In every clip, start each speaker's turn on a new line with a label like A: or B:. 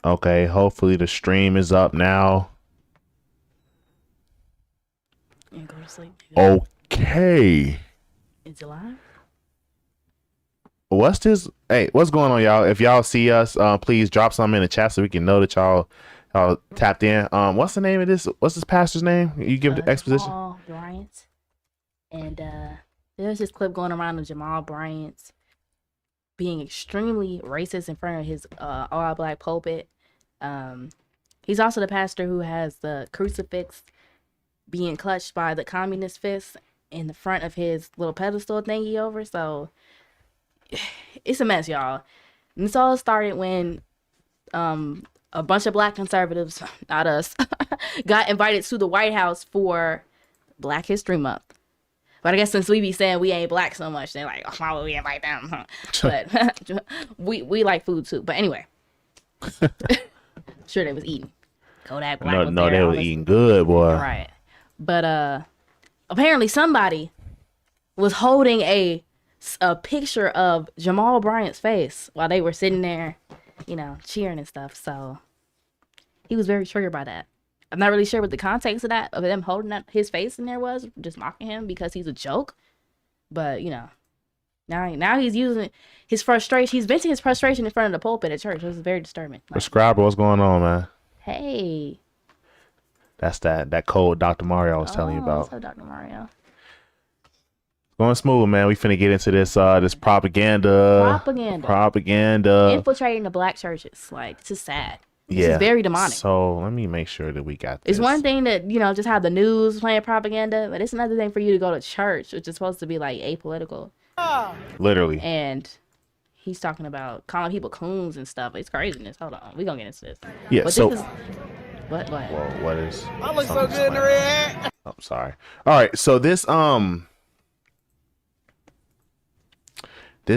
A: Okay, hopefully the stream is up now.
B: And go to sleep.
A: Okay.
B: It's alive.
A: What's this? Hey, what's going on, y'all? If y'all see us, please drop something in the chat so we can know that y'all tapped in. What's the name of this? What's this pastor's name? You give the exposition.
B: Jamal Bryant. And there's this clip going around of Jamal Bryant being extremely racist in front of his all black pulpit. He's also the pastor who has the crucifix being clutched by the communist fist in the front of his little pedestal thingy over. So it's a mess, y'all. And this all started when a bunch of black conservatives, not us, got invited to the White House for Black History Month. But I guess since we be saying we ain't black so much, they're like, oh, why would we invite them? But we like food too. But anyway, sure they was eating. Kodak Black
A: No, they were eating good, boy.
B: Right. But apparently somebody was holding a picture of Jamal Bryant's face while they were sitting there, you know, cheering and stuff. So he was very triggered by that. I'm not really sure what the context of that, of them holding up his face in there was, just mocking him because he's a joke. But, you know, now he's using his frustration. He's venting his frustration in front of the pulpit at church. It was very disturbing.
A: Prescriber, what's going on, man?
B: Hey.
A: That's that code Dr. Mario I was telling you about.
B: What's up, Dr. Mario?
A: Going smooth, man. We finna get into this this propaganda.
B: Infiltrating the black churches. Like, it's just sad.
A: Yeah.
B: It's very demonic.
A: So let me make sure that we got this.
B: It's one thing that, you know, just have the news playing propaganda, but it's another thing for you to go to church, which is supposed to be like apolitical.
A: Literally.
B: And he's talking about calling people coons and stuff. It's craziness. Hold on. We're going to get into this.
A: Yeah,
B: but
A: so...
B: this is... What?
A: Whoa, what is...
C: I look so good in the red.
A: I'm sorry. All right, so this dang... I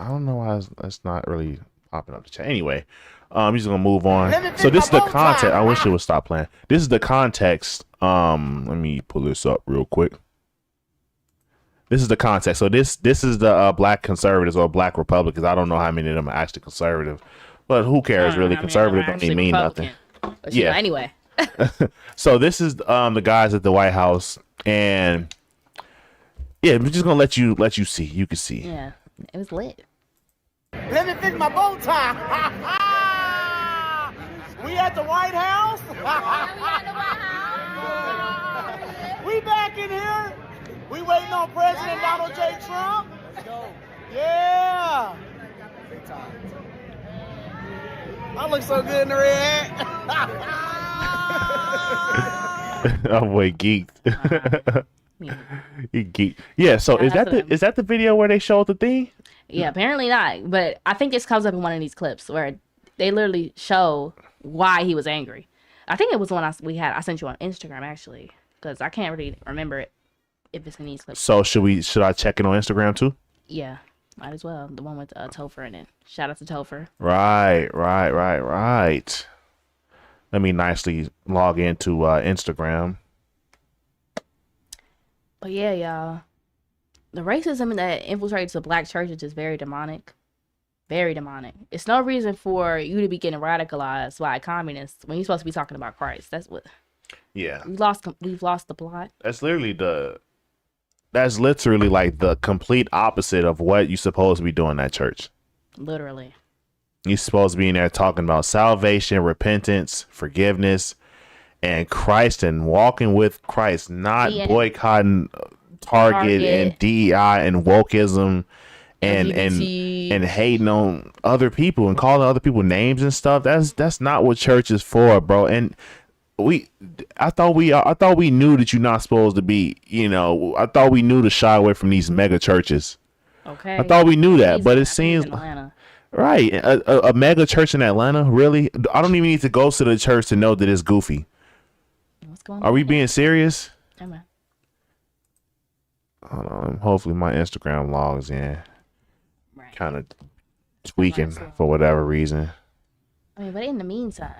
A: don't know why it's not really popping up the chat. Anyway, I'm just gonna move on. So this is the context. I wish it would stop playing. This is the context. Let me pull this up real quick. This is the context. So this is the black conservatives or black Republicans. I don't know how many of them are actually conservative, but who cares really? Conservative don't even mean nothing.
B: But yeah. Anyway.
A: So this is the guys at the White House, and yeah, I'm just gonna let you see. You can see.
B: Yeah, it was lit.
C: Let me fix my bow tie. We at the White House. We back in here. We waiting on President Donald J. Trump. Let's go. Yeah. I look so good in the red.
A: Oh boy, geeked. He geeked. Yeah. So is that the video where they showed the thing?
B: Yeah, apparently not. But I think this comes up in one of these clips where they literally show why he was angry. I think it was the one I sent you on Instagram actually, because I can't really remember it if it's in these clips.
A: So should I check it on Instagram too?
B: Yeah, might as well. The one with Topher in it. Shout out to Topher.
A: Right. Let me nicely log into Instagram.
B: But yeah, y'all. The racism that infiltrates the black churches is very demonic. Very demonic. It's no reason for you to be getting radicalized by communists when you're supposed to be talking about Christ. That's what.
A: Yeah.
B: We've lost the plot.
A: That's literally like the complete opposite of what you're supposed to be doing at church.
B: Literally.
A: You're supposed to be in there talking about salvation, repentance, forgiveness, and Christ and walking with Christ, not boycotting Target and DEI and wokeism and hating on other people and calling other people names and stuff. That's not what church is for, bro. And I thought we knew that you're not supposed to be, you know, I thought we knew to shy away from these mega churches.
B: Okay.
A: I thought we knew that, but it seems right. A mega church in Atlanta, really? I don't even need to go to the church to know that it's goofy.
B: What's going on?
A: Are we being serious?
B: Amen.
A: Hold on. Hopefully my Instagram logs in.
B: Right.
A: Kind of tweaking for whatever reason.
B: I mean, but in the meantime,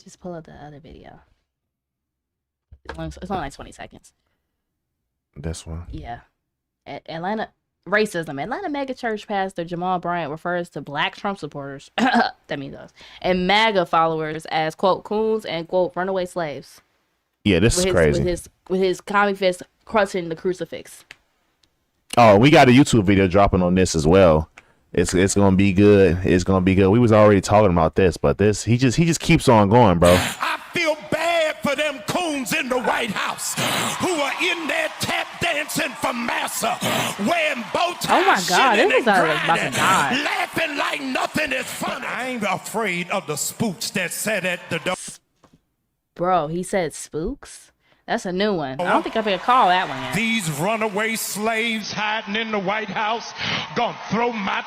B: just pull up the other video. It's only like 20 seconds.
A: This one?
B: Yeah. Atlanta racism. Atlanta mega church pastor Jamal Bryant refers to black Trump supporters, that means us, and MAGA followers as, quote, coons and, quote, runaway slaves.
A: Yeah, this is crazy.
B: With his comic fist crushing the crucifix.
A: Oh, we got a YouTube video dropping on this as well. It's gonna be good. It's gonna be good. We was already talking about this, but this he just keeps on going, bro.
D: I feel bad for them coons in the White House who are in there tap dancing for massa, wearing bow ties.
B: Oh my God, this is about to die.
D: Laughing like nothing is funny. I ain't afraid of the spooks that sat at the door.
B: Bro, he said spooks? That's a new one. I don't think I've been call that one yet.
D: These runaway slaves hiding in the White House gonna throw my...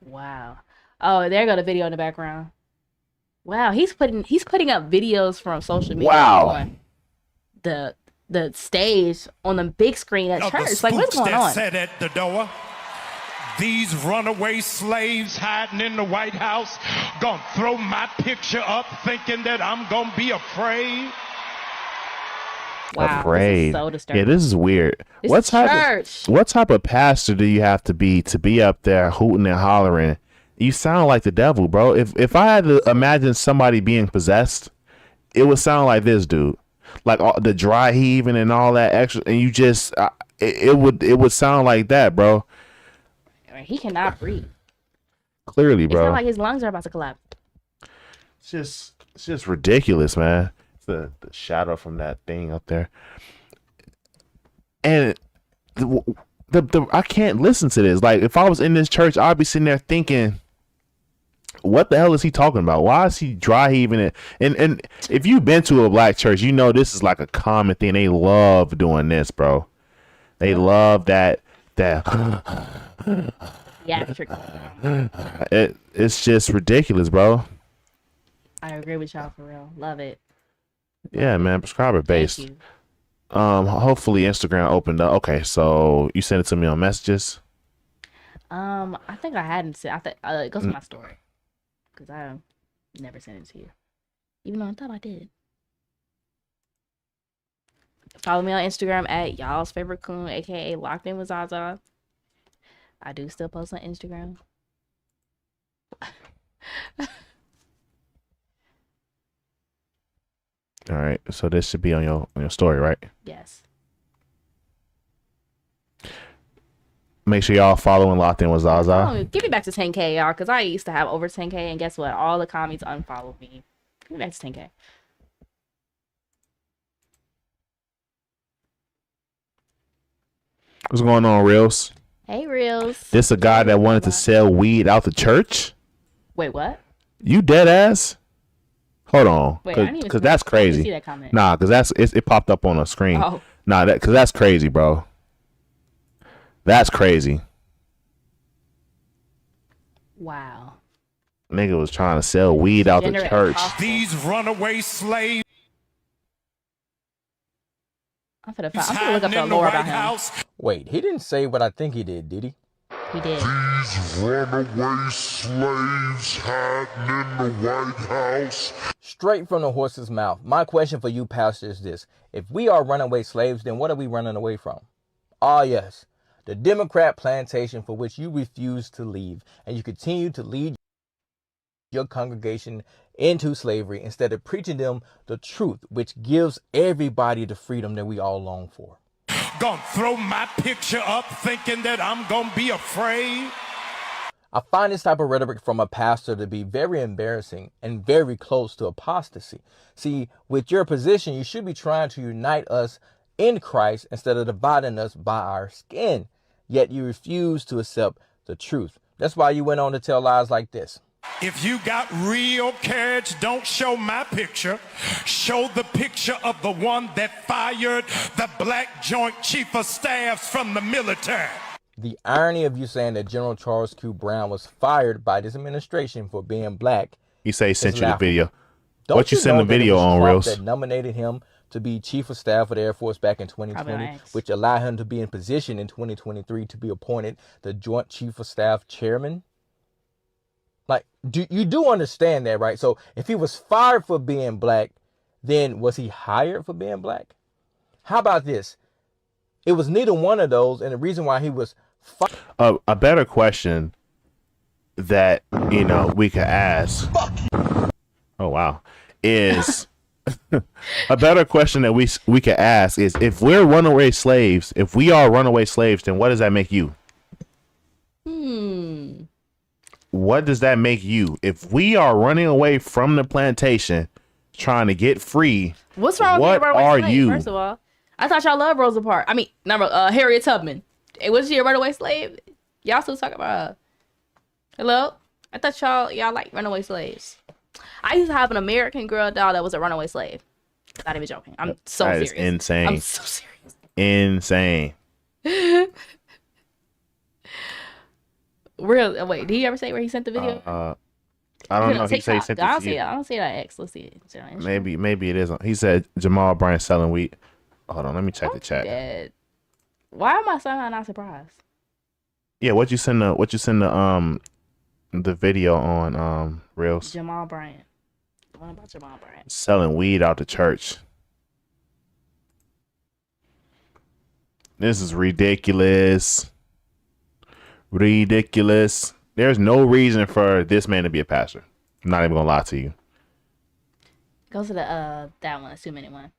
B: Wow. Oh, there go the video in the background. Wow, he's putting up videos from social media on the stage on the big screen at church. Like, what's going on?
D: Sat at the door. These runaway slaves hiding in the White House gonna throw my picture up thinking that I'm gonna be afraid.
B: Wow,
A: afraid.
B: This is so disturbing.
A: Yeah, this is weird. What type of pastor do you have to be up there hooting and hollering? You sound like the devil, bro. If I had to imagine somebody being possessed, it would sound like this dude. Like all the dry heaving and all that extra, and you just it would sound like that, bro.
B: He cannot breathe.
A: Clearly, bro.
B: It sounds like his lungs are about to collapse.
A: It's just ridiculous, man. The shadow from that thing up there, and the I can't listen to this. Like, if I was in this church, I'd be sitting there thinking, what the hell is he talking about? Why is he dry heaving it? And if you've been to a black church, you know this is like a common thing. They love doing this, bro. They love that.
B: Yeah,
A: it's just ridiculous, bro.
B: I agree with y'all for real. Love it.
A: Yeah, man, prescriber based. Hopefully Instagram opened up. Okay, so you sent it to me on messages.
B: I think I hadn't sent. I think it goes to my story because I never sent it to you, even though I thought I did. Follow me on Instagram at y'all's favorite coon, aka Locked In with Zaza. I do still post on Instagram.
A: All right, so this should be on your story, right?
B: Yes.
A: Make sure y'all following Locked In with Zaza.
B: Oh, give me back to 10K, y'all, because I used to have over 10K, and guess what? All the commies unfollowed me. Give me back to 10K.
A: What's going on, Reels?
B: Hey, Reels.
A: This a guy that wanted to sell weed out the church?
B: Wait, what?
A: You dead ass? Hold on,
B: Wait,
A: because that's crazy.
B: See that comment.
A: Nah, because it popped up on a screen.
B: Oh.
A: Nah, because that's crazy, bro. That's crazy.
B: Wow.
A: Nigga was trying to sell weed out the church.
D: These runaway slaves.
B: I'm gonna look up the lore about him.
E: Wait, he didn't say what I think he did he?
B: He did.
F: These runaway slaves hiding in the White House.
E: Straight from the horse's mouth. My question for you, Pastor, is this. If we are runaway slaves, then what are we running away from? Ah, yes. The Democrat plantation for which you refuse to leave, and you continue to lead your congregation into slavery instead of preaching them the truth, which gives everybody the freedom that we all long for.
D: Gonna throw my picture up thinking that I'm gonna be afraid.
E: I find this type of rhetoric from a pastor to be very embarrassing and very close to apostasy. See, with your position, you should be trying to unite us in Christ instead of dividing us by our skin. Yet you refuse to accept the truth. That's why you went on to tell lies like this.
D: If you got real courage, don't show my picture. Show the picture of the one that fired the black Joint Chief of Staffs from the military.
E: The irony of you saying that General Charles Q. Brown was fired by this administration for being black.
A: He say he sent you the video.
E: Don't
A: what you send the video on, Reels?
E: That nominated him to be Chief of Staff of the Air Force back in 2020, which allowed him to be in position in 2023 to be appointed the Joint Chief of Staff Chairman. Like, you do understand that, right? So if he was fired for being black, then was he hired for being black? How about this? It was neither one of those, and the reason why he was
A: a better question that we could ask. Oh wow, is a better question that we could ask is, if we're runaway slaves, if we are runaway slaves, then what does that make you? What does that make you? If we are running away from the plantation, trying to get free,
B: what's wrong with being a runaway slave? First of all, I thought y'all loved Rosa Parks. I mean, Harriet Tubman. Was she a runaway slave? Y'all still talking about her? Hello? I thought y'all like runaway slaves. I used to have an American Girl doll that was a runaway slave. Not even joking. I'm so serious.
A: That is insane.
B: I'm so serious.
A: Insane.
B: Wait, did he ever say where he sent the video?
A: I don't know. He said he sent it to you.
B: I don't see that X. Let's see it.
A: Maybe it isn't. He said Jamal Bryant selling wheat. Hold on, let me check the chat.
B: Dead. Why am I somehow not surprised?
A: Yeah, what you send the video on Reels?
B: Jamal Bryant. The one about Jamal Bryant.
A: Selling weed out the church. This is ridiculous. Ridiculous. There's no reason for this man to be a pastor. I'm not even gonna lie to you.
B: Go to the that one, the 2-minute one.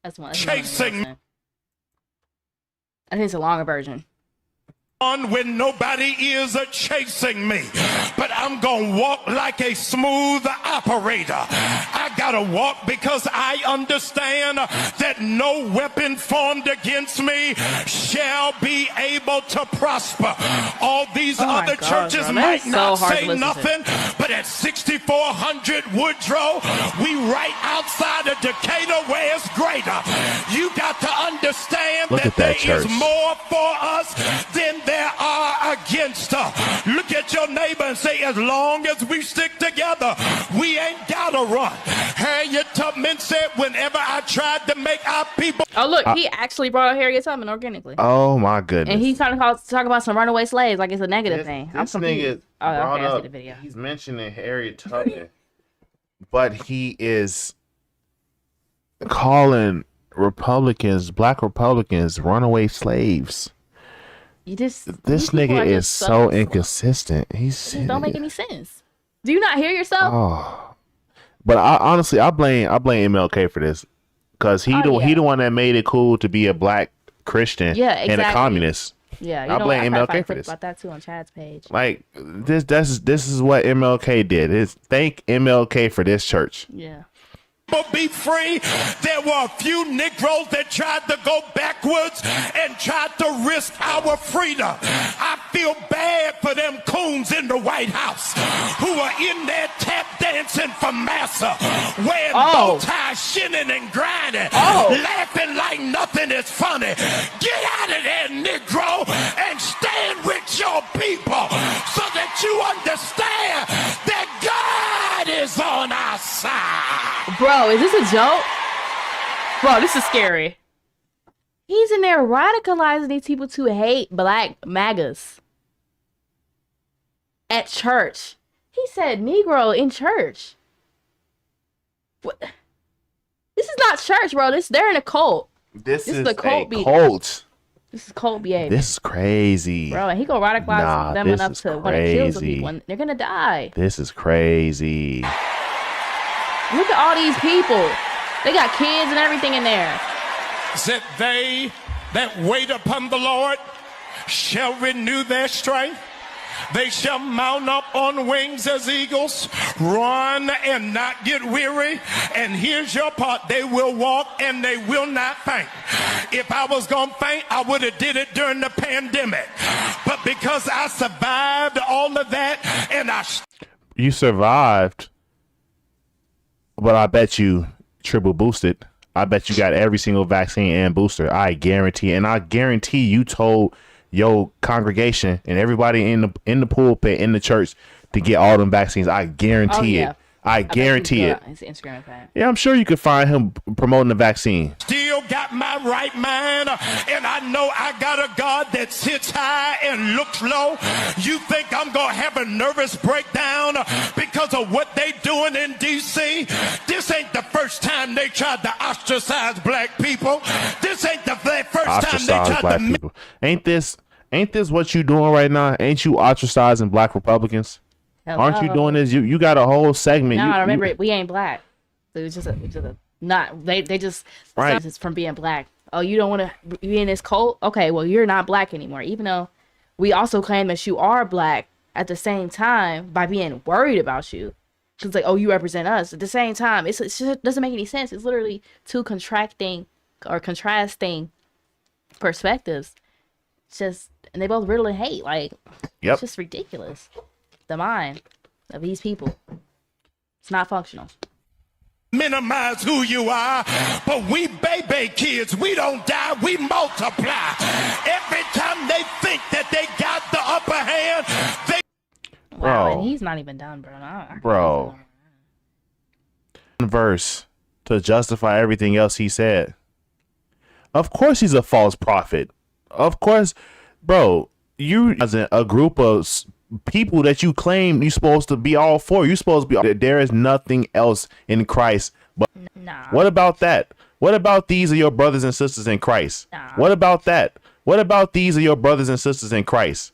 B: That's one.
D: Chasing.
B: I think it's a longer version.
D: When nobody is chasing me, but I'm gonna walk like a smooth operator. I gotta walk because I understand that no weapon formed against me shall be able to prosper. All these other churches might not say nothing, but at 6400 Woodrow, we right outside of Decatur where it's greater. You got to understand that there is more for us than there are against us. Look at your neighbor and say, as long as we stick together, we ain't gotta run. Harriet Tubman said, whenever I tried to make our people...
B: Oh, look, he actually brought up Harriet Tubman organically.
A: Oh, my goodness.
B: And he's trying to talk about some runaway slaves like it's a negative thing. I'm confused.
A: I see the video. He's mentioning Harriet Tubman, but he is calling black Republicans, runaway slaves. This nigga is so inconsistent.
B: Don't make any sense. Do you not hear yourself?
A: Oh, but I blame MLK for this, because he the one that made it cool to be a black Christian and a communist.
B: Yeah,
A: I blame MLK for this.
B: About that too on Chad's page.
A: Like this is what MLK did. Thank MLK for this church.
B: Yeah.
D: Be free. There were a few Negroes that tried to go backwards and tried to risk our freedom. I feel bad for them coons in the White House who are in there tap dancing for massa, wearing bow ties, shinning and grinding, laughing like nothing is funny. Get out of there, Negro, and stand with your people so that you understand that God is on our side.
B: Bro, is this a joke? Bro, this is scary. He's in there radicalizing these people to hate black MAGAs. At church. He said Negro in church. What? This is not church, bro. They're in a cult.
A: This is
B: a cult. This is cult behavior.
A: This is crazy.
B: Bro, and he gonna radicalize them enough to want to kill some people. And they're gonna die.
A: This is crazy.
B: Look at all these people. They got kids and everything in there.
D: Said they that wait upon the Lord shall renew their strength. They shall mount up on wings as eagles, run and not get weary. And here's your part. They will walk and they will not faint. If I was going to faint, I would have did it during the pandemic. But because I survived all of that and
A: You survived, but I bet you triple boosted. I bet you got every single vaccine and booster. I guarantee. And I guarantee you told your congregation and everybody in the pulpit in the church to get all them vaccines. I guarantee it. I guarantee it.
B: His Instagram page.
A: Yeah, I'm sure you could find him promoting the vaccine.
D: Still got my right mind, and I know I got a God that sits high and looks low. You think I'm gonna have a nervous breakdown because of what they doing in D.C.? This ain't the first time they tried to ostracize black people. This ain't the first
A: ostracize black people. Ain't this what you doing right now? Ain't you ostracizing black Republicans?
B: Hello.
A: Aren't you doing this? You got a whole segment.
B: No, remember we ain't black. It was just a not they just
A: right
B: it's from being black. Oh, you don't want to be in this cult? Okay, well you're not black anymore. Even though we also claim that you are black at the same time by being worried about you. It's like, oh, you represent us. At the same time, it just doesn't make any sense. It's literally two contrasting perspectives. It's just, and they both riddle in hate. Like,
A: yep.
B: It's just ridiculous. The mind of these people. It's not functional.
D: Minimize who you are, but we baby kids, we don't die, we multiply. Every time they think that they got the upper hand, they...
B: Wow,
A: bro,
B: and he's not even done, bro.
A: Bro. Verse to justify everything else he said. Of course he's a false prophet. Of course, bro, you as a group of people that you claim you're supposed to be all for. You're supposed to be. There is nothing else in Christ. But
B: nah.
A: What about that? What about these are your brothers and sisters in Christ?
B: Nah.
A: What about that? What about these are your brothers and sisters in Christ?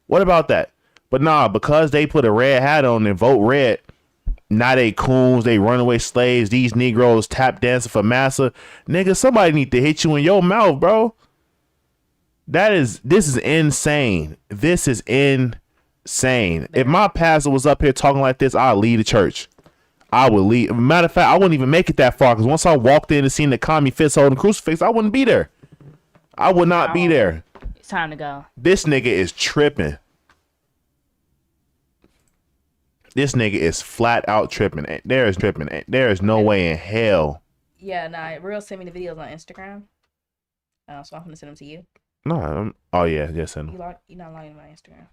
A: What about that? But nah, because they put a red hat on and vote red, now they coons, they runaway slaves, these Negroes tap dancing for massa. Nigga, somebody need to hit you in your mouth, bro. This is insane. This is insane. If my pastor was up here talking like this, I'd leave the church. I would leave. Matter of fact, I wouldn't even make it that far because once I walked in and seen the commie fist holding crucifix, I wouldn't be there. I would not be there.
B: It's time to go.
A: This nigga is tripping. This nigga is flat out tripping. There is tripping. There is no way in hell.
B: Yeah, nah. Real sent me the videos on Instagram. So I'm gonna send them to you.
A: No. Oh yeah, yes.
B: You're not logging my Instagram.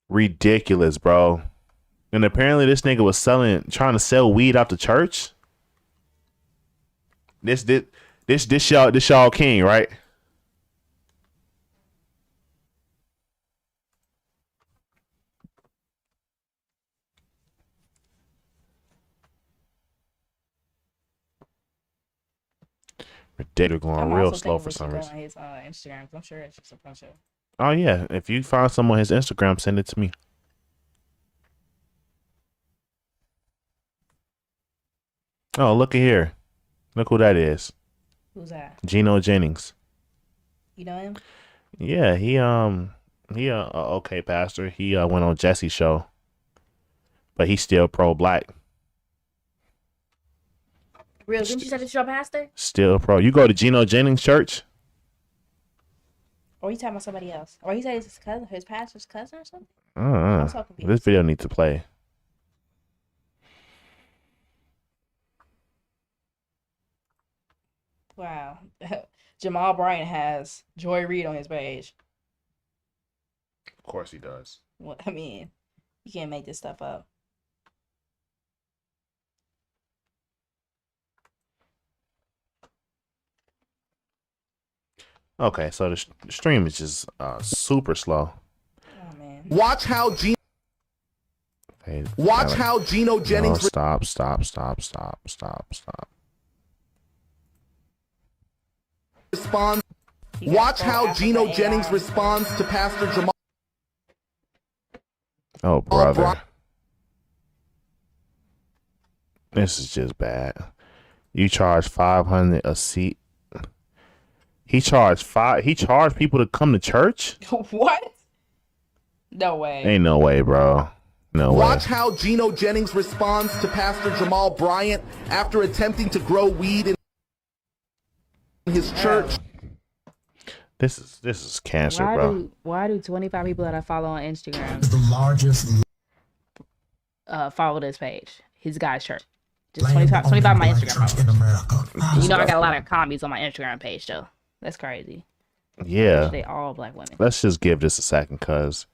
A: Ridiculous, bro. And apparently this nigga was trying to sell weed out the church. This y'all king, right? They're going real slow for some reason.
B: On his Instagram, I'm sure it's just a bunch of.
A: Oh yeah, if you find someone on his Instagram, send it to me. Oh, look at here. Look who that is.
B: Who's that?
A: Geno Jennings.
B: You know him?
A: Yeah, he okay pastor. He went on Jesse's show, but he's still pro-black.
B: Real? Didn't you say this your pastor?
A: Still pro. You go to Geno Jennings church?
B: Or you talking about somebody else? Or he said it's his cousin, his pastor's cousin or something?
A: I'm so confused. This video needs to play.
B: Wow. Jamal Bryant has Joy Reid on his page.
A: Of course he does.
B: Well, I mean, you can't make this stuff up.
A: Okay, so the stream is just super slow.
B: Oh man.
G: Watch how Geno Jennings.
A: Stop.
G: Responds. Watch how Geno Jennings responds to Pastor Jamal.
A: Oh brother, this is just bad. You charge $500 a seat. He charged people to come to church?
B: What? No way.
A: Ain't no way, bro. No way.
G: Watch how Geno Jennings responds to Pastor Jamal Bryant after attempting to grow weed in his church.
A: This is cancer, bro.
B: Why do 25 people that I follow on Instagram
H: the largest
B: follow this page? His guy's church. Just 25 of my Instagram followers.
H: in America.
B: You know I got a lot of commies on my Instagram page though. That's crazy.
A: Yeah.
B: They all black women.
A: Let's just give this a second, cause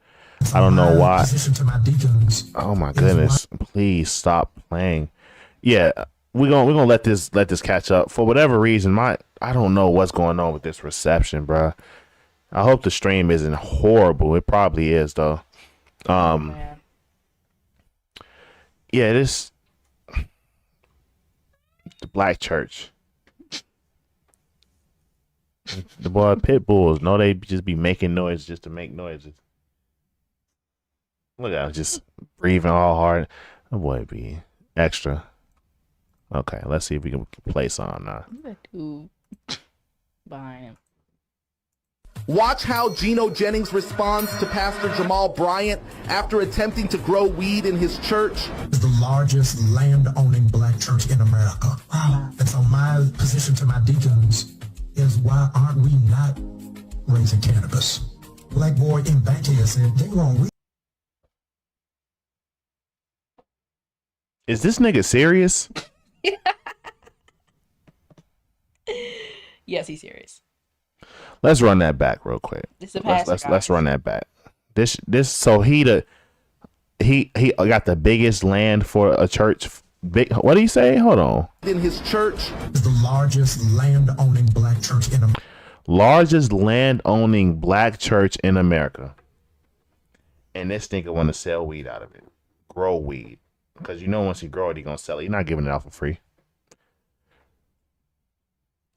A: I don't know why. Oh my goodness! Please stop playing. Yeah, we're gonna let this catch up. For whatever reason, I don't know what's going on with this reception, bro. I hope the stream isn't horrible. It probably is though. Yeah, the black church. The boy pit bulls. No, they just be making noise just to make noises. Look at him just breathing all hard. The boy be extra. Okay, let's see if we can play some now.
B: Behind him.
G: Watch how Geno Jennings responds to Pastor Jamal Bryant after attempting to grow weed in his church.
H: Is the largest land-owning black church in America. Wow. And so my position to my deacons is, why aren't we not raising cannabis? Black boy in Bankhead said they growing weed.
A: Is this nigga serious?
B: Yes, he's serious.
A: Let's run that back real quick. Let's run that back. This so he got the biggest land for a church. What do you say? Hold on.
G: In his church
H: is the largest land-owning black church in America.
A: Largest land-owning black church in America. And this nigga want to sell weed out of it. Grow weed. Because you know once he grow it, he gonna sell it. He's not giving it out for free.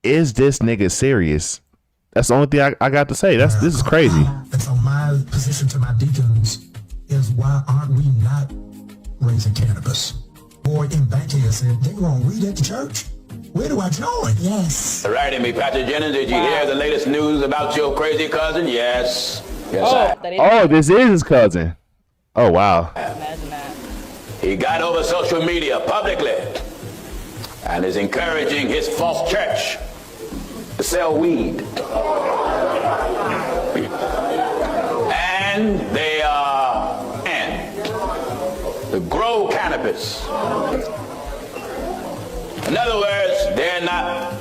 A: Is this nigga serious? That's the only thing I got to say. This is crazy.
H: And so my position to my deacons is, why aren't we not raising cannabis? Boy in Bankhead said they growing weed at the church. Where do I join? Yes.
I: All right, me, Pastor Jennings, did you hear the latest news about your crazy cousin? Yes. Yes,
A: this is his cousin. Oh, wow.
B: Imagine that.
I: He got over social media publicly and is encouraging his false church to sell weed. And they to grow cannabis. In other words, they're not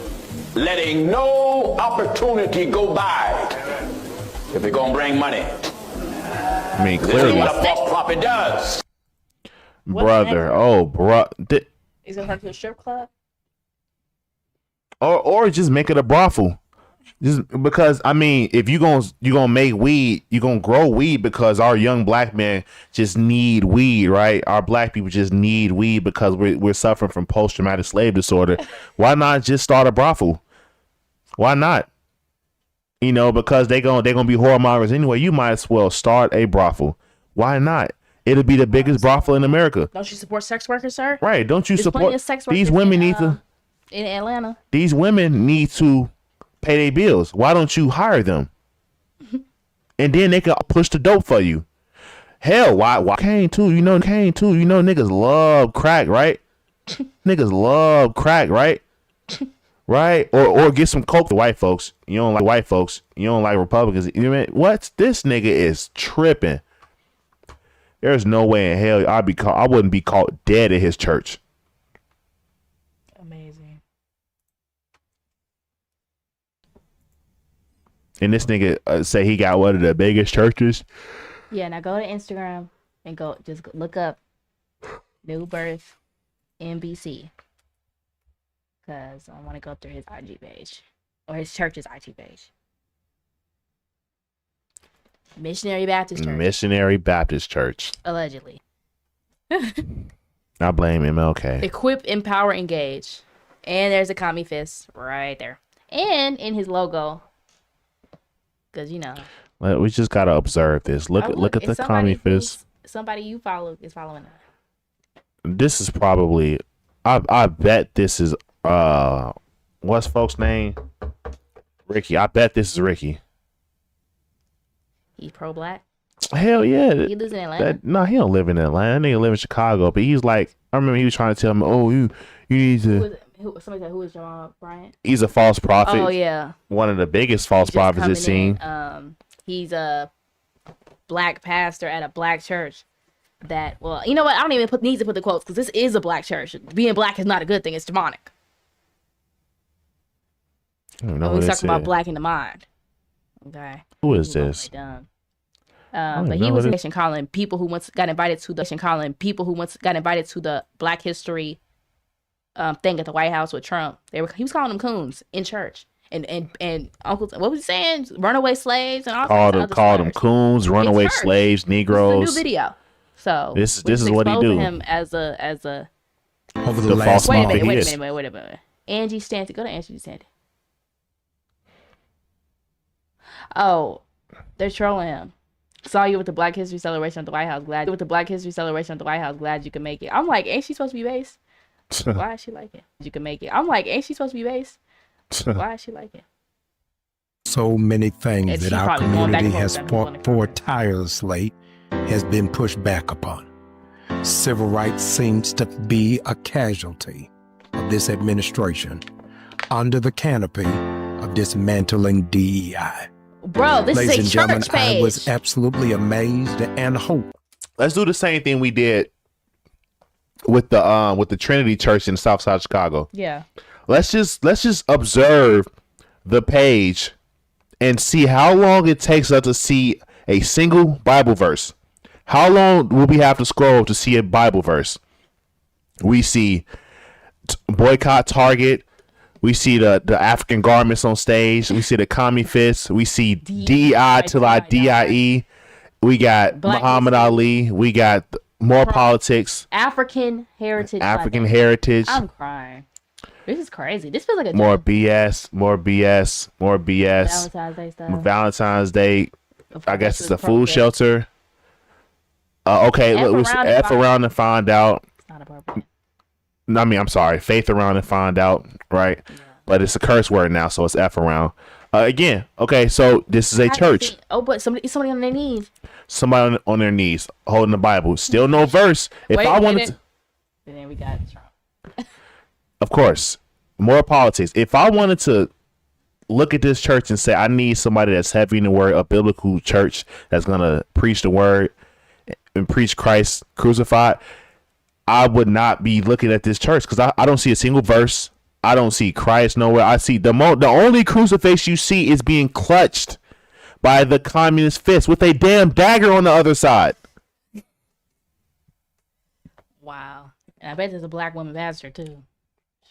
I: letting no opportunity go by if they're going to bring money.
A: I mean,
I: This
A: clearly.
I: is what a false prophet does.
A: Brother,
B: He's gonna turn to a strip club.
A: or just make it a brothel. Just because, I mean, if you gonna make weed, you gonna grow weed because our young black men just need weed, right? Our black people just need weed because we're suffering from post-traumatic slave disorder. Why not just start a brothel? Why not? You know, because they're gonna be whoremongers anyway. You might as well start a brothel. Why not? It'll be the biggest brothel in America.
B: Don't you support sex workers, sir?
A: Right? Don't you
B: There's
A: support
B: plenty of sex workers
A: these women? Need to
B: in Atlanta.
A: These women need to pay their bills. Why don't you hire them? And then they can push the dope for you. Hell, why Kane too? You know niggas love crack, right? Niggas love crack, right? Right? Or get some coke to white folks. You don't like white folks. You don't like Republicans. You mean what? This nigga is tripping. There's no way in hell I wouldn't be caught dead at his church.
B: Amazing.
A: And this nigga say he got one of the biggest churches.
B: Yeah, now go to Instagram and just look up New Birth NBC. Because I want to go through his IG page. Or his church's IG page. Missionary Baptist Church.
A: Missionary Baptist Church.
B: Allegedly.
A: I blame MLK.
B: Equip, empower, engage. And there's a commie fist right there. And in his logo. Because, you know.
A: Well, we just got to observe this. Look at the commie fist.
B: Somebody you follow is following that.
A: This is probably, I bet this is, what's folks' name? Ricky. I bet this is Ricky.
B: He's pro-black?
A: Hell yeah.
B: He lives in Atlanta?
A: No, he don't live in Atlanta. That nigga live in Chicago. But he's like, I remember he was trying to tell me, oh, you need to.
B: Somebody said, who is Jamal Bryant?
A: He's a false prophet.
B: Oh, yeah.
A: One of the biggest false prophets it's seen.
B: He's a black pastor at a black church that, well, you know what? I don't even need to put the quotes because this is a black church. Being black is not a good thing. It's demonic.
A: I don't know
B: We're talking about black in the mind. Okay.
A: Who is this?
B: But he was calling people who once got invited to the Black History thing at the White House with Trump. He was calling them coons in church. And Uncle, what was he saying? Runaway slaves and all
A: called them coons, runaway slaves, Negroes.
B: This is a new video. So
A: this is what he do.
B: Him as a
H: Over the last
B: wait a minute. Angie Stanton. Go to Angie Stanton. Oh, they're trolling him. Saw you with the Black History celebration at the White House. Glad you could make it. I'm like, ain't she supposed to be based? Why is she like it? You can make it. I'm like, ain't she supposed to be based? Why is she like it?
H: So many things
B: And
H: that
B: she
H: our
B: probably going back
H: community
B: and
H: has
B: forth
H: fought for tirelessly has been pushed back upon. Civil rights seems to be a casualty of this administration under the canopy of dismantling DEI.
B: Bro, this
H: Ladies and
B: is a
H: gentlemen,
B: church page.
H: I was absolutely amazed and hope.
A: Let's do the same thing we did with the Trinity Church in South Side Chicago.
B: Yeah.
A: Let's just observe the page and see how long it takes us to see a single Bible verse. How long will we have to scroll to see a Bible verse? We see boycott Target. We see the African garments on stage. We see the commie fists. We see DEI till I DIE. We got
B: Black
A: Muhammad
B: history.
A: Ali. We got more politics.
B: African heritage.
A: African heritage.
B: I'm crying. This is crazy. This feels like a
A: More
B: joke.
A: BS. More BS. More BS.
B: Valentine's Day stuff.
A: Valentine's Day.
B: Of
A: I guess
B: course,
A: it's a food
B: appropriate.
A: shelter. Okay,
B: F
A: let's
B: around and
A: F
B: find
A: around and find out.
B: It's not appropriate.
A: I mean, I'm sorry. Faith around and find out, right? Yeah. But it's a curse word now, so it's F around. Again, okay, so this is a church.
B: But somebody on their knees.
A: Somebody on their knees holding the Bible. Still no verse. If
B: Wait
A: I
B: a
A: wanted
B: minute.
A: to,
B: And then we got Trump.
A: of course, more politics. If I wanted to look at this church and say I need somebody that's heavy in the word, a biblical church that's gonna preach the word and preach Christ crucified, I would not be looking at this church because I don't see a single verse. I don't see Christ nowhere. I see the only crucifix you see is being clutched by the communist fist with a damn dagger on the other side.
B: Wow. And I bet there's a black woman pastor too.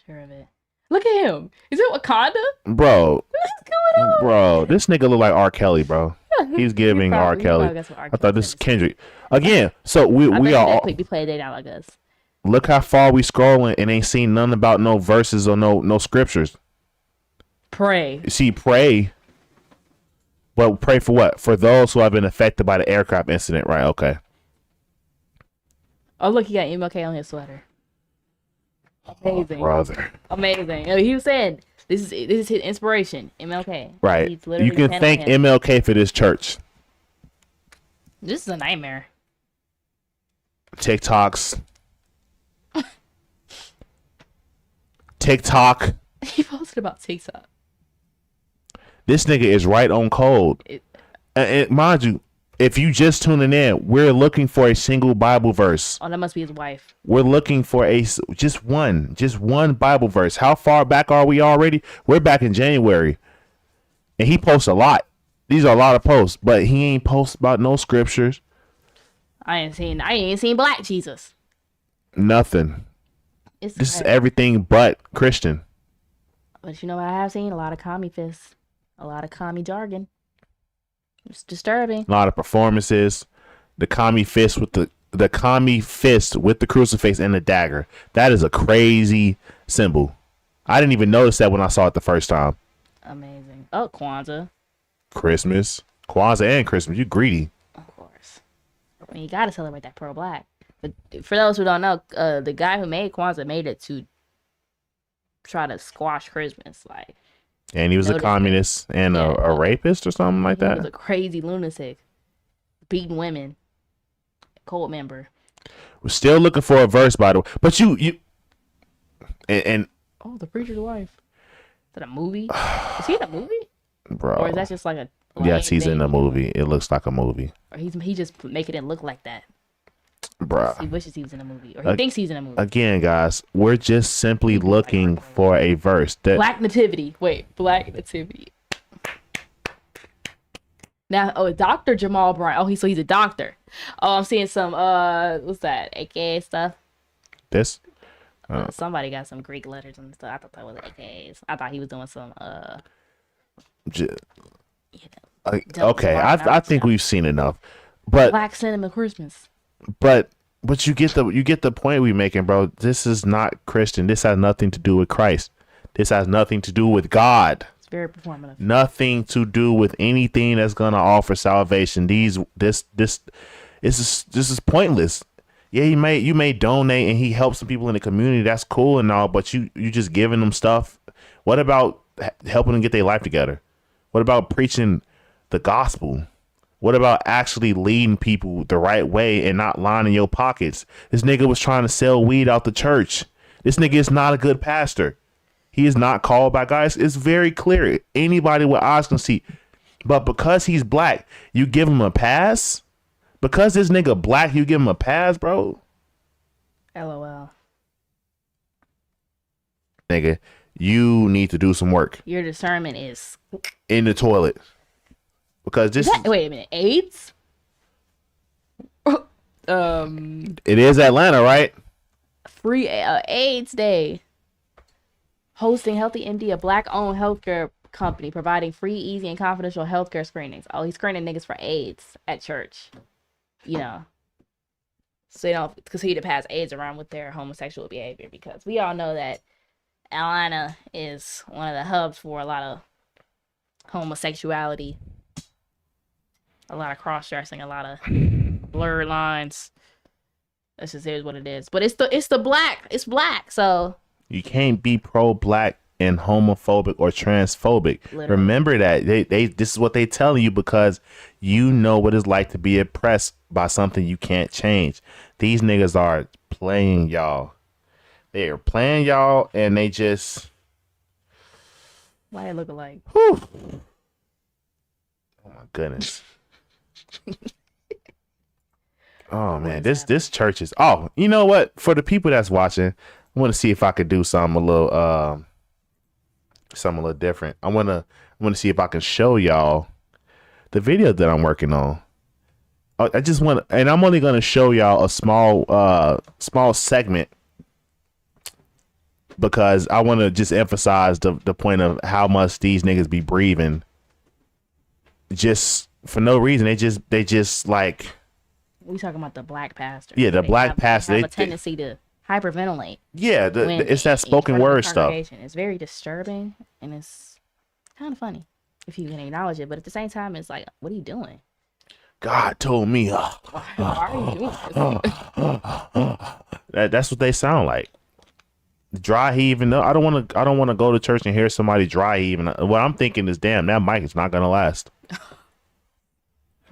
B: Sure of it. Look at him. Is it Wakanda?
A: Bro.
B: What's going on?
A: Bro, this nigga look like R. Kelly, bro. He's giving R. Kelly.
B: that's what R.
A: I thought this is Kendrick. Again, so we are all,
B: We play Day Down Like Us.
A: look how far we scrolling and ain't seen nothing about no verses or no scriptures.
B: Pray.
A: You see, pray. But pray for what? For those who have been affected by the aircraft incident, right? Okay.
B: Oh, look, he got MLK on his sweater. Amazing.
A: Oh, brother.
B: Amazing. He was saying this is his inspiration, MLK.
A: Right.
B: He's literally
A: You can thank
B: channeling him.
A: MLK for this church.
B: This is a nightmare.
A: TikToks. TikTok.
B: He posted about TikTok.
A: This nigga is right on code. And mind you, if you just tuning in, we're looking for a single Bible verse.
B: Oh, that must be his wife.
A: We're looking for just one Bible verse. How far back are we already? We're back in January. And he posts a lot. These are a lot of posts, but he ain't post about no scriptures.
B: I ain't seen Black Jesus.
A: Nothing.
B: It's
A: This is
B: crazy.
A: everything but Christian.
B: But you know what I have seen? A lot of commie fists. A lot of commie jargon. It's disturbing.
A: A lot of performances. The commie fist with the commie fist with the crucifix and the dagger. That is a crazy symbol. I didn't even notice that when I saw it the first time.
B: Amazing. Oh, Kwanzaa.
A: Christmas. Kwanzaa and Christmas. You greedy.
B: Of course. I mean, you gotta celebrate that pro-black. But for those who don't know, the guy who made Kwanzaa made it to try to squash Christmas. Like,
A: And he was a
B: Noticed
A: communist and a rapist or something like
B: he was
A: that.
B: a crazy lunatic, beating women. Cult member.
A: We're still looking for a verse, by the way. But you and
B: Oh, the preacher's wife. Is that a movie? Is he in a movie?
A: bro.
B: Or is that just like a?
A: Yes,
B: lame
A: he's in
B: thing?
A: a movie. It looks like a movie.
B: Or he just making it look like that.
A: Bruh.
B: He wishes he was in a movie, or he thinks he's in a movie.
A: Again, guys, we're just simply looking for a verse that
B: Black Nativity. Wait, Black Nativity. Now, Dr. Jamal Bryant. Oh, he's a doctor. Oh, I'm seeing some what's that? AKA stuff.
A: this.
B: Somebody got some Greek letters and stuff. I thought that was AKAs. I thought he was doing some
A: Okay, I think we've seen enough, but
B: Black Cinema Christmas.
A: but you get the point we making, bro. This is not Christian. This has nothing to do with Christ. This has nothing to do with God.
B: It's Very performative.
A: Nothing to do with anything that's gonna offer salvation. This is pointless. Yeah, you may donate and he helps some people in the community. That's cool and all, but you just giving them stuff. What about helping them get their life together? What about preaching the gospel? What about actually leading people the right way and not lining your pockets? This nigga was trying to sell weed out the church. This nigga is not a good pastor. He is not called by God. It's very clear. Anybody with eyes can see. But because he's black, you give him a pass? Because this nigga black, you give him a pass, bro?
B: LOL.
A: Nigga, you need to do some work.
B: Your discernment is
A: in the toilet. Because this
B: wait a minute, AIDS?
A: It is Atlanta, right?
B: Free AIDS Day. Hosting Healthy MD, a black-owned healthcare company providing free, easy, and confidential healthcare screenings. Oh, he's screening niggas for AIDS at church. You know. So they don't continue to pass AIDS around with their homosexual behavior, because we all know that Atlanta is one of the hubs for a lot of homosexuality. A lot of cross-dressing, a lot of blurred lines. That's just here's what it is. But it's black, so
A: you can't be pro-black and homophobic or transphobic. Literally. Remember that they this is what they telling you, because you know what it's like to be oppressed by something you can't change. These niggas are playing y'all. They are playing y'all, and they just
B: why it look alike.
A: Whew. Oh my goodness. Oh man, this church is. Oh, you know what? For the people that's watching, I want to see if I could do something a little different. I want to see if I can show y'all the video that I'm working on. I just want, and I'm only going to show y'all a small segment, because I want to just emphasize the point of how much these niggas be breathing just for no reason. They just like,
B: we talking about the black pastor.
A: Yeah, the black pastor.
B: They have a tendency to hyperventilate.
A: Yeah, it's that spoken word stuff.
B: It's very disturbing, and it's kind of funny if you can acknowledge it. But at the same time, it's like, what are you doing?
A: God told me.
B: Why are you doing this?
A: That's what they sound like. Dry heaving. No, I don't want to go to church and hear somebody dry heaving. What I'm thinking is, damn, that mic is not gonna last.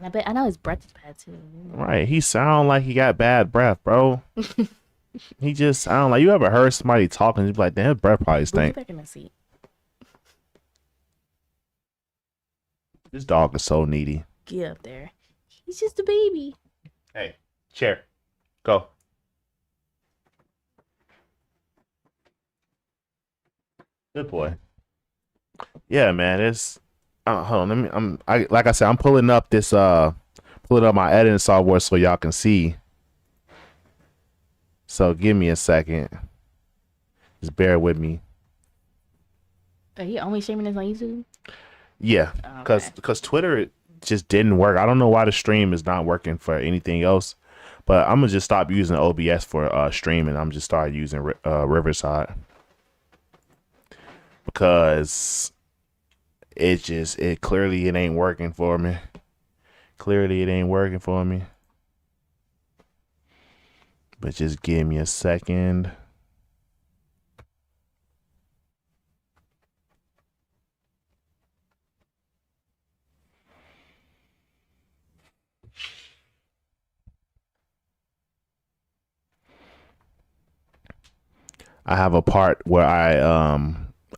B: I know his breath is bad too.
A: Right, he sound like he got bad breath, bro. He just sound like, you ever heard somebody talking? You be like, damn, his breath probably stink.
B: Back in the seat.
A: This dog is so needy.
B: Get up there. He's just a baby.
A: Hey, chair, go. Good boy. Yeah, man. It's hold on. Like I said, I'm pulling up my editing software so y'all can see. So give me a second. Just bear with me.
B: Are you only streaming this on YouTube?
A: Yeah, because Twitter just didn't work. I don't know why the stream is not working for anything else, but I'm gonna just stop using OBS for streaming. I'm just start using Riverside, because it clearly it ain't working for me. Clearly it ain't working for me. But just give me a second. I have a part where I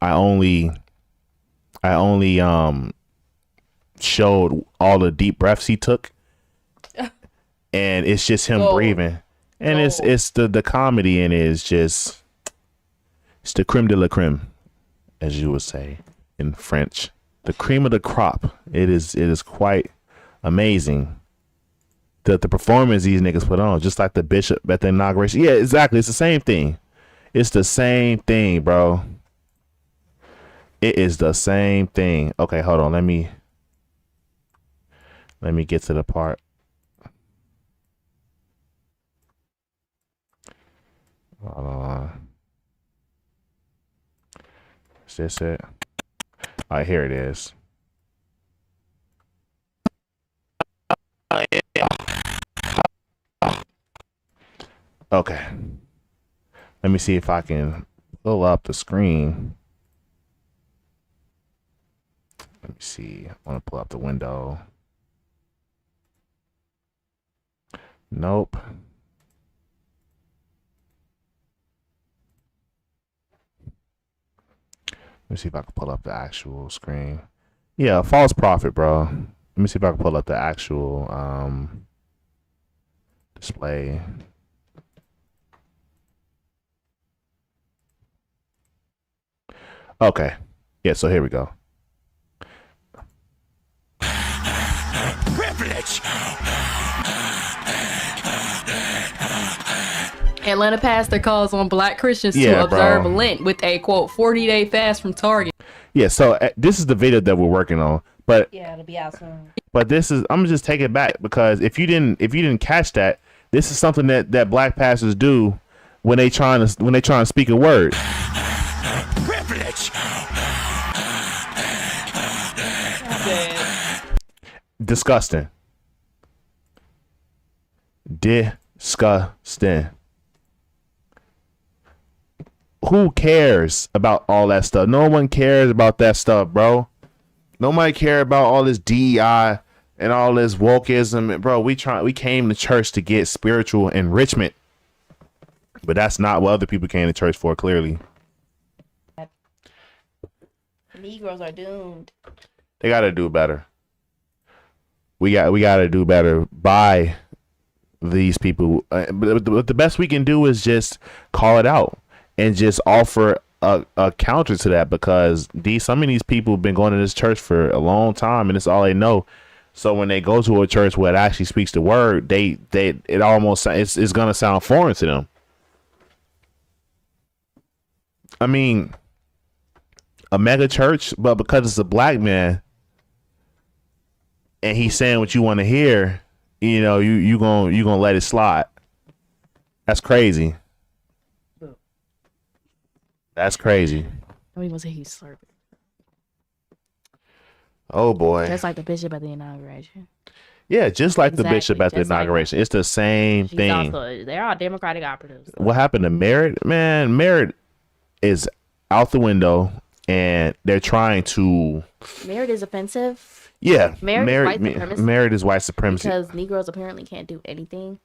A: only showed all the deep breaths he took, and it's just him breathing, and it's the comedy in it is just, it's the creme de la creme, as you would say in French, the cream of the crop. It is quite amazing. The performance these niggas put on, just like the bishop at the inauguration. Yeah, exactly. It's the same thing. It's the same thing, bro. It is the same thing. Okay, hold on. Let me get to the part. Hold on. Is this it? All right, here it is. Okay. Let me see if I can pull up the screen. Let me see. I want to pull up the window. Nope. Let me see if I can pull up the actual screen. Yeah, false prophet, bro. Let me see if I can pull up the actual display. Okay. Yeah, so here we go.
D: Privilege.
B: Atlanta pastor calls on black Christians to observe Lent with a quote 40-day fast from Target.
A: Yeah, so this is the video that we're working on, but
B: yeah, it'll be out soon.
A: But this is, I'm gonna just take it back, because if you didn't catch that, this is something that black pastors do when they trying to speak a word.
D: Privilege.
A: Disgusting. Disgusting. Who cares about all that stuff? No one cares about that stuff, bro. Nobody care about all this DEI and all this wokeism. Bro, we came to church to get spiritual enrichment. But that's not what other people came to church for, clearly.
B: Negroes are doomed.
A: They gotta do better. We gotta do better by these people. But the best we can do is just call it out and just offer a counter to that, because some of these people have been going to this church for a long time and it's all they know. So when they go to a church where it actually speaks the word, it's gonna sound foreign to them. I mean, a mega church, but because it's a black man and he's saying what you want to hear, you know, you gonna let it slide. That's crazy. That's crazy.
B: I mean, was he's slurping.
A: Oh boy.
B: Just like the bishop at the inauguration.
A: Yeah, just like the bishop at the inauguration. It's the same thing.
B: They're all Democratic operatives.
A: What happened to Merritt? Man, Merritt is out the window, and they're trying to.
B: Merritt is offensive.
A: Yeah,
B: Merritt
A: is white supremacy
B: because Negroes apparently can't do anything.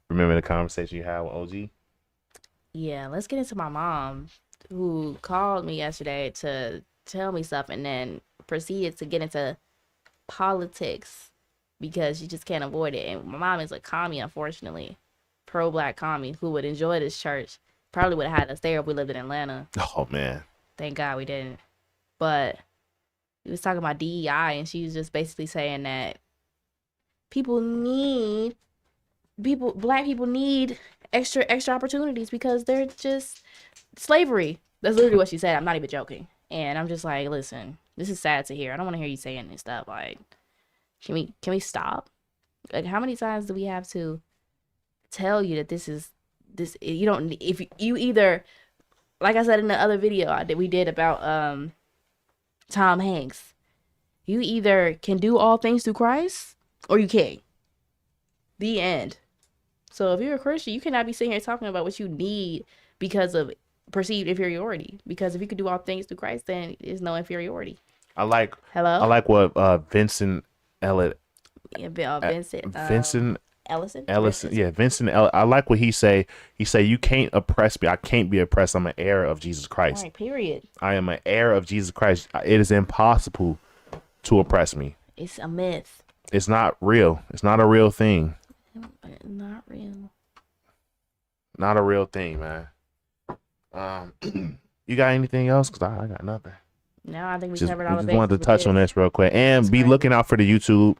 A: Remember the conversation you had with OG?
B: Yeah, let's get into my mom, who called me yesterday to tell me stuff and then proceeded to get into politics because she just can't avoid it. And my mom is a commie, unfortunately, pro-black commie who would enjoy this church. Probably would have had us there if we lived in Atlanta.
A: Oh man,
B: thank God we didn't. But we was talking about DEI, and she was just basically saying that black people need extra opportunities because they're just slavery. That's literally what she said. I'm not even joking. And I'm just like, listen, this is sad to hear. I don't want to hear you saying this stuff. Like, can we stop? Like, how many times do we have to tell you that this you don't, if you either, like I said in the other video that we did about Tom Hanks, you either can do all things through Christ or you can't. The end. So if you're a Christian, you cannot be sitting here talking about what you need because of perceived inferiority. Because if you could do all things through Christ, then there's no inferiority.
A: I like what Vincent Ellison. Yeah, Vincent. I like what he say. He say, you can't oppress me. I can't be oppressed. I'm an heir of Jesus Christ.
B: Right, period.
A: I am an heir of Jesus Christ. It is impossible to oppress me.
B: It's a myth.
A: It's not real. It's not a real thing.
B: Not real.
A: Not a real thing, man. You got anything else? Cause I got nothing.
B: No, I think we covered all the bases.
A: Just wanted to touch on this real quick, and be looking out for the YouTube